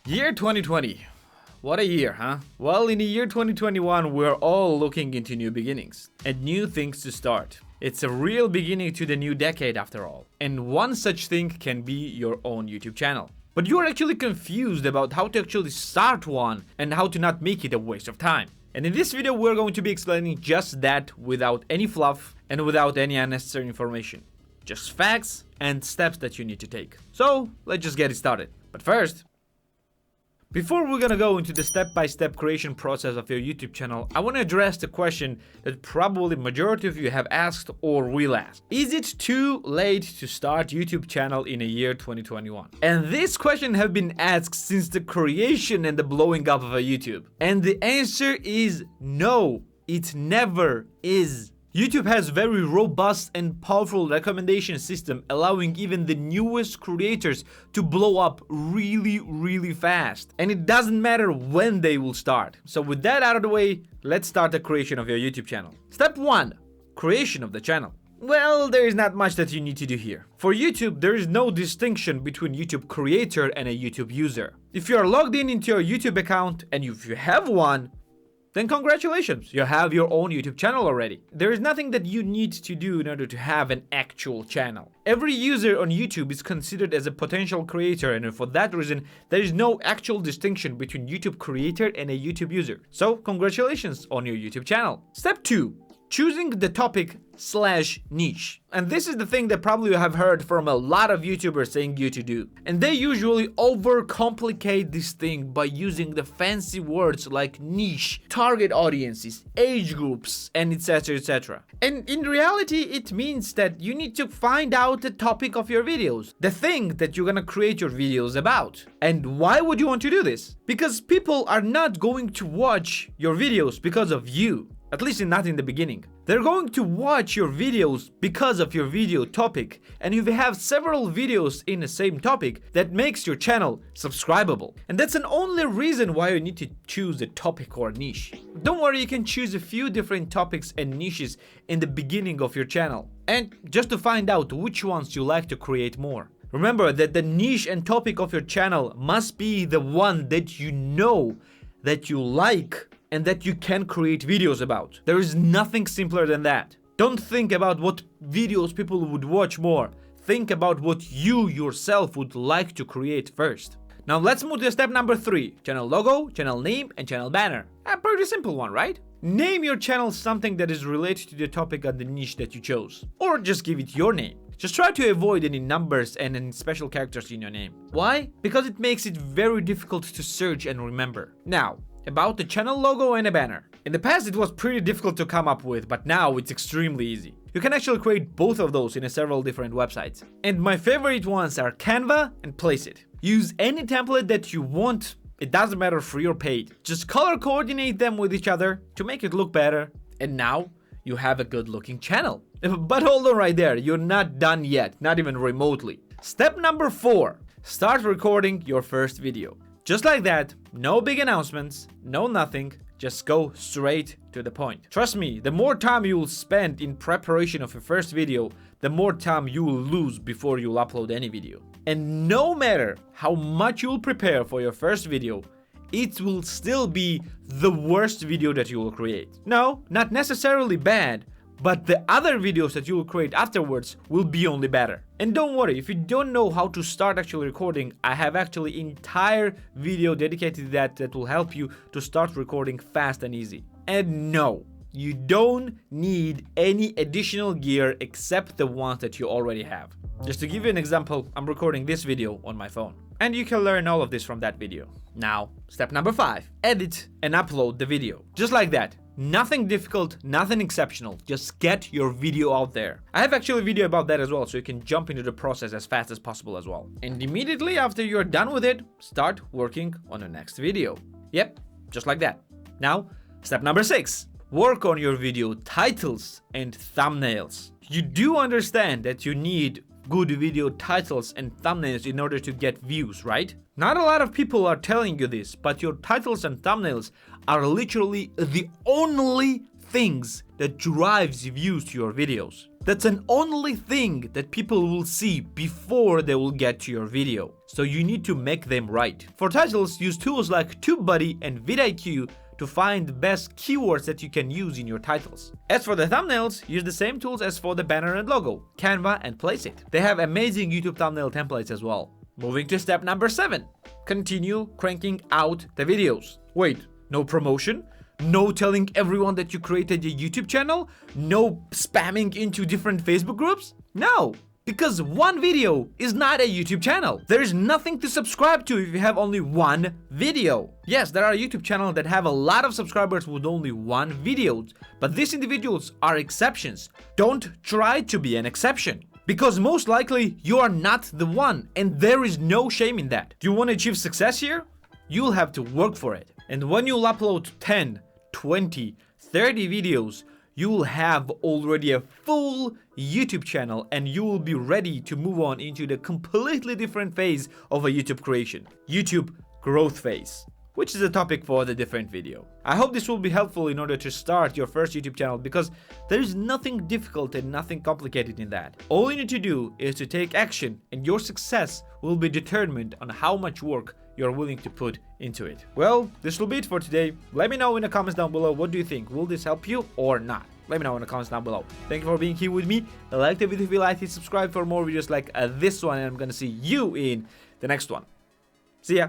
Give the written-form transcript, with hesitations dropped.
Year 2020. What a year, huh? Well, in the year 2021, we're all looking into new beginnings and new things to start. It's a real beginning to the new decade after all. And one such thing can be your own YouTube channel. But you're actually confused about how to actually start one and how to not make it a waste of time. And in this video, we're going to be explaining just that without any fluff and without any unnecessary information. Just facts and steps that you need to take. So let's just get it started. But first, before we're gonna go into the step-by-step creation process of your YouTube channel, I want to address the question that probably majority of you have asked or will ask. Is it too late to start YouTube channel in the year 2021? And this question have been asked since the creation and the blowing up of a YouTube. And the answer is no, it never is. YouTube has very robust and powerful recommendation system, allowing even the newest creators to blow up really fast. And it doesn't matter when they will start. So with that out of the way, let's start the creation of your YouTube channel. Step 1. Creation of the channel. Well, there is not much that you need to do here. For YouTube, there is no distinction between YouTube creator and a YouTube user. If you are logged into your YouTube account and if you have one, then congratulations, you have your own YouTube channel already. There is nothing that you need to do in order to have an actual channel. Every user on YouTube is considered as a potential creator, and for that reason, there is no actual distinction between YouTube creator and a YouTube user. So congratulations on your YouTube channel. Step 2. Choosing the topic/niche. And this is the thing that probably you have heard from a lot of YouTubers saying you to do. And they usually overcomplicate this thing by using the fancy words like niche, target audiences, age groups, and etc. And in reality, it means that you need to find out the topic of your videos, the thing that you're gonna create your videos about. And why would you want to do this? Because people are not going to watch your videos because of you. At least not in the beginning. They're going to watch your videos because of your video topic, and if you have several videos in the same topic, that makes your channel subscribable. And that's an only reason why you need to choose a topic or niche. Don't worry, you can choose a few different topics and niches in the beginning of your channel, and just to find out which ones you like to create more. Remember that the niche and topic of your channel must be the one that you know, that you like, and that you can create videos about. There is nothing simpler than that. Don't think about what videos people would watch more. Think about what you yourself would like to create first. Now let's move to step number 3. Channel logo, channel name, and channel banner. A pretty simple one, right? Name your channel something that is related to the topic and the niche that you chose. Or just give it your name. Just try to avoid any numbers and any special characters in your name. Why? Because it makes it very difficult to search and remember. Now, about the channel logo and a banner. In the past it was pretty difficult to come up with, but now it's extremely easy. You can actually create both of those in several different websites. And my favorite ones are Canva and PlaceIt. Use any template that you want, it doesn't matter free or paid. Just color coordinate them with each other to make it look better, and now you have a good looking channel. But hold on right there, you're not done yet, not even remotely. Step number 4. Start recording your first video. Just like that, no big announcements, no nothing, just go straight to the point. Trust me, the more time you will spend in preparation of your first video, the more time you will lose before you'll upload any video. And no matter how much you will prepare for your first video, it will still be the worst video that you will create. No, not necessarily bad, but the other videos that you will create afterwards will be only better. And don't worry, if you don't know how to start actually recording, I have actually entire video dedicated to that will help you to start recording fast and easy. And no, you don't need any additional gear except the ones that you already have. Just to give you an example, I'm recording this video on my phone. And you can learn all of this from that video. Now, step number 5. Edit and upload the video. Just like that. Nothing difficult, nothing exceptional, just get your video out there. I have actually a video about that as well, so you can jump into the process as fast as possible as well. And immediately after you're done with it, start working on the next video. Yep, just like that. Now, step number 6. Work on your video titles and thumbnails. You do understand that you need good video titles and thumbnails in order to get views, right? Not a lot of people are telling you this, but your titles and thumbnails are literally the only things that drives views to your videos. That's an only thing that people will see before they will get to your video. So you need to make them right. For titles, use tools like TubeBuddy and vidIQ to find the best keywords that you can use in your titles. As for the thumbnails, use the same tools as for the banner and logo, Canva and PlaceIt. They have amazing YouTube thumbnail templates as well. Moving to step number 7. Continue cranking out the videos. Wait, no promotion? No telling everyone that you created a YouTube channel? No spamming into different Facebook groups? No! Because one video is not a YouTube channel. There is nothing to subscribe to if you have only one video. Yes, there are YouTube channels that have a lot of subscribers with only one video, but these individuals are exceptions. Don't try to be an exception. Because most likely you are not the one, and there is no shame in that. Do you want to achieve success here? You'll have to work for it. And when you'll upload 10, 20, 30 videos, you will have already a full YouTube channel and you will be ready to move on into the completely different phase of a YouTube creation. YouTube growth phase, which is a topic for the different video. I hope this will be helpful in order to start your first YouTube channel, because there is nothing difficult and nothing complicated in that. All you need to do is to take action, and your success will be determined on how much work you're willing to put into it. Well, this will be it for today. Let me know in the comments down below, what do you think? Will this help you or not? Let me know in the comments down below. Thank you for being here with me. Like the video if you liked it, subscribe for more videos like this one, and I'm gonna see you in the next one. See ya.